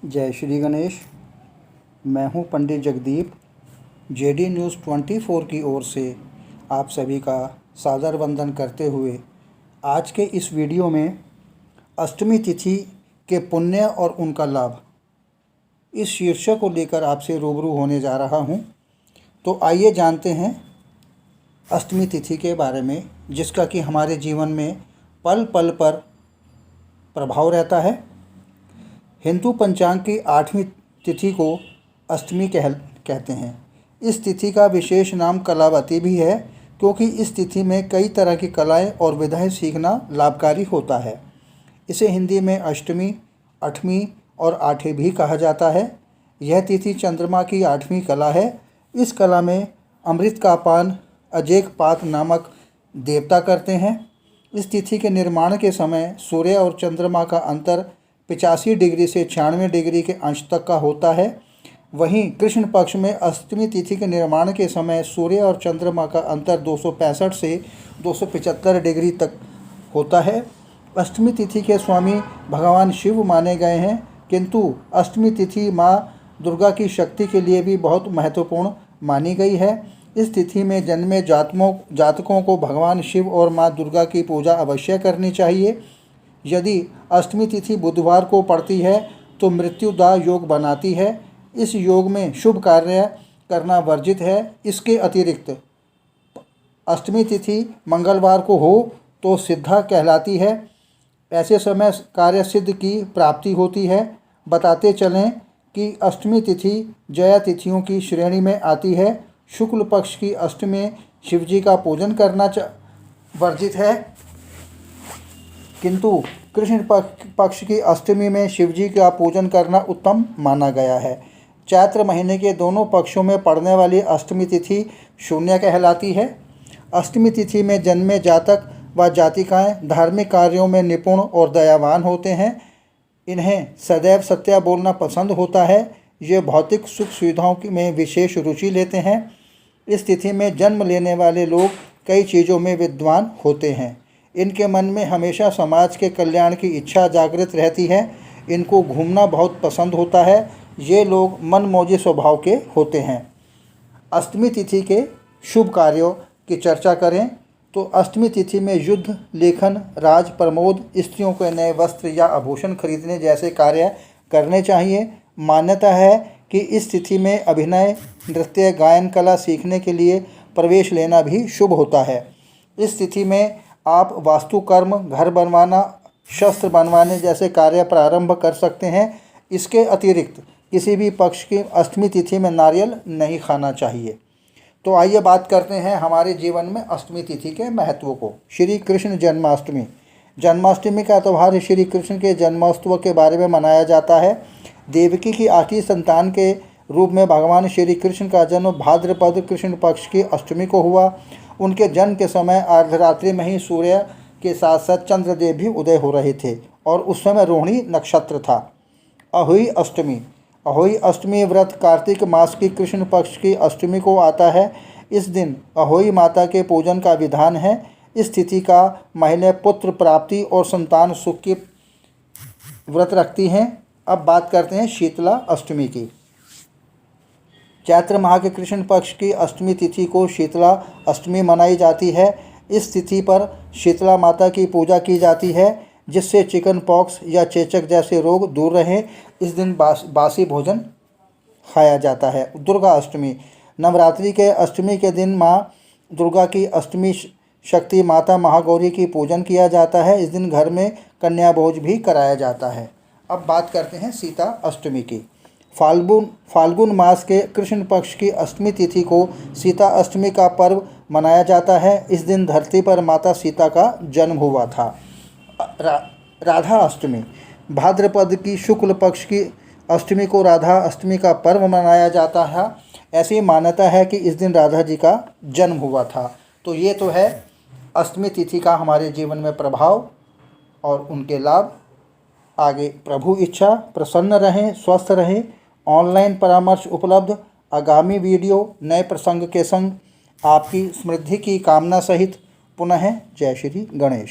जय श्री गणेश। मैं हूं पंडित जगदीप। जेडी न्यूज़ 24 की ओर से आप सभी का सादर वंदन करते हुए आज के इस वीडियो में अष्टमी तिथि के पुण्य और उनका लाभ, इस शीर्षक को लेकर आपसे रूबरू होने जा रहा हूं। तो आइए जानते हैं अष्टमी तिथि के बारे में, जिसका कि हमारे जीवन में पल पल पर प्रभाव रहता है। हिंदू पंचांग की 8वीं तिथि को अष्टमी कहते हैं। इस तिथि का विशेष नाम कलावती भी है, क्योंकि इस तिथि में कई तरह की कलाएं और विधाएं सीखना लाभकारी होता है। इसे हिंदी में अष्टमी, अठवीं और आठवीं भी कहा जाता है। यह तिथि चंद्रमा की 8वीं कला है। इस कला में अमृत का पान अजेकपात नामक देवता करते हैं। इस तिथि के निर्माण के समय सूर्य और चंद्रमा का अंतर 85 डिग्री से 96 डिग्री के अंश तक का होता है। वहीं कृष्ण पक्ष में अष्टमी तिथि के निर्माण के समय सूर्य और चंद्रमा का अंतर 265 से 275 डिग्री तक होता है। अष्टमी तिथि के स्वामी भगवान शिव माने गए हैं, किंतु अष्टमी तिथि माँ दुर्गा की शक्ति के लिए भी बहुत महत्वपूर्ण मानी गई है। इस तिथि में जन्मे जातकों को भगवान शिव और माँ दुर्गा की पूजा अवश्य करनी चाहिए। यदि अष्टमी तिथि बुधवार को पड़ती है तो मृत्युदा योग बनाती है। इस योग में शुभ कार्य करना वर्जित है। इसके अतिरिक्त अष्टमी तिथि मंगलवार को हो तो सिद्धा कहलाती है। ऐसे समय कार्य सिद्ध की प्राप्ति होती है। बताते चलें कि अष्टमी तिथि जया तिथियों की श्रेणी में आती है। शुक्ल पक्ष की अष्टमी में शिवजी का पूजन करना वर्जित है, किंतु कृष्ण पक्ष की अष्टमी में शिवजी का पूजन करना उत्तम माना गया है। चैत्र महीने के दोनों पक्षों में पड़ने वाली अष्टमी तिथि शून्य कहलाती है। अष्टमी तिथि में जन्मे जातक व जातिकाएं धार्मिक कार्यों में निपुण और दयावान होते हैं। इन्हें सदैव सत्य बोलना पसंद होता है। ये भौतिक सुख सुविधाओं में विशेष रुचि लेते हैं। इस तिथि में जन्म लेने वाले लोग कई चीज़ों में विद्वान होते हैं। इनके मन में हमेशा समाज के कल्याण की इच्छा जागृत रहती है। इनको घूमना बहुत पसंद होता है। ये लोग मनमौजी स्वभाव के होते हैं। अष्टमी तिथि के शुभ कार्यों की चर्चा करें तो अष्टमी तिथि में युद्ध, लेखन, राज प्रमोद, स्त्रियों के नए वस्त्र या आभूषण खरीदने जैसे कार्य करने चाहिए। मान्यता है कि इस तिथि में अभिनय, नृत्य, गायन कला सीखने के लिए प्रवेश लेना भी शुभ होता है। इस तिथि में आप वास्तुकर्म, घर बनवाना, शस्त्र बनवाने जैसे कार्य प्रारंभ कर सकते हैं। इसके अतिरिक्त किसी भी पक्ष की अष्टमी तिथि में नारियल नहीं खाना चाहिए। तो आइए बात करते हैं हमारे जीवन में अष्टमी तिथि के महत्व को। श्री कृष्ण जन्माष्टमी। जन्माष्टमी का त्यौहार श्री कृष्ण के जन्मोत्सव के बारे में मनाया जाता है। देवकी की आखिरी संतान के रूप में भगवान श्री कृष्ण का जन्म भाद्रपद कृष्ण पक्ष की अष्टमी को हुआ। उनके जन्म के समय अर्धरात्रि में ही सूर्य के साथ साथ चंद्रदेव भी उदय हो रहे थे और उस समय रोहिणी नक्षत्र था। अहोई अष्टमी। अहोई अष्टमी व्रत कार्तिक मास की कृष्ण पक्ष की अष्टमी को आता है। इस दिन अहोई माता के पूजन का विधान है। इस तिथि का महिलाएं पुत्र प्राप्ति और संतान सुख की व्रत रखती हैं। अब बात करते हैं शीतला अष्टमी की। चैत्र माह के कृष्ण पक्ष की अष्टमी तिथि को शीतला अष्टमी मनाई जाती है। इस तिथि पर शीतला माता की पूजा की जाती है, जिससे चिकन पॉक्स या चेचक जैसे रोग दूर रहें। इस दिन बासी भोजन खाया जाता है। दुर्गा अष्टमी। नवरात्रि के अष्टमी के दिन माँ दुर्गा की अष्टमी शक्ति माता महागौरी की पूजन किया जाता है। इस दिन घर में कन्या भोज भी कराया जाता है। अब बात करते हैं सीता अष्टमी की। फाल्गुन मास के कृष्ण पक्ष की अष्टमी तिथि को सीता अष्टमी का पर्व मनाया जाता है। इस दिन धरती पर माता सीता का जन्म हुआ था। राधा अष्टमी। भाद्रपद की शुक्ल पक्ष की अष्टमी को राधा अष्टमी का पर्व मनाया जाता है। ऐसी मान्यता है कि इस दिन राधा जी का जन्म हुआ था। तो ये तो है अष्टमी तिथि का हमारे जीवन में प्रभाव और उनके लाभ। आगे प्रभु इच्छा, प्रसन्न रहें, स्वस्थ रहें। ऑनलाइन परामर्श उपलब्ध। आगामी वीडियो नए प्रसंग के संग आपकी समृद्धि की कामना सहित। पुनः जय श्री गणेश।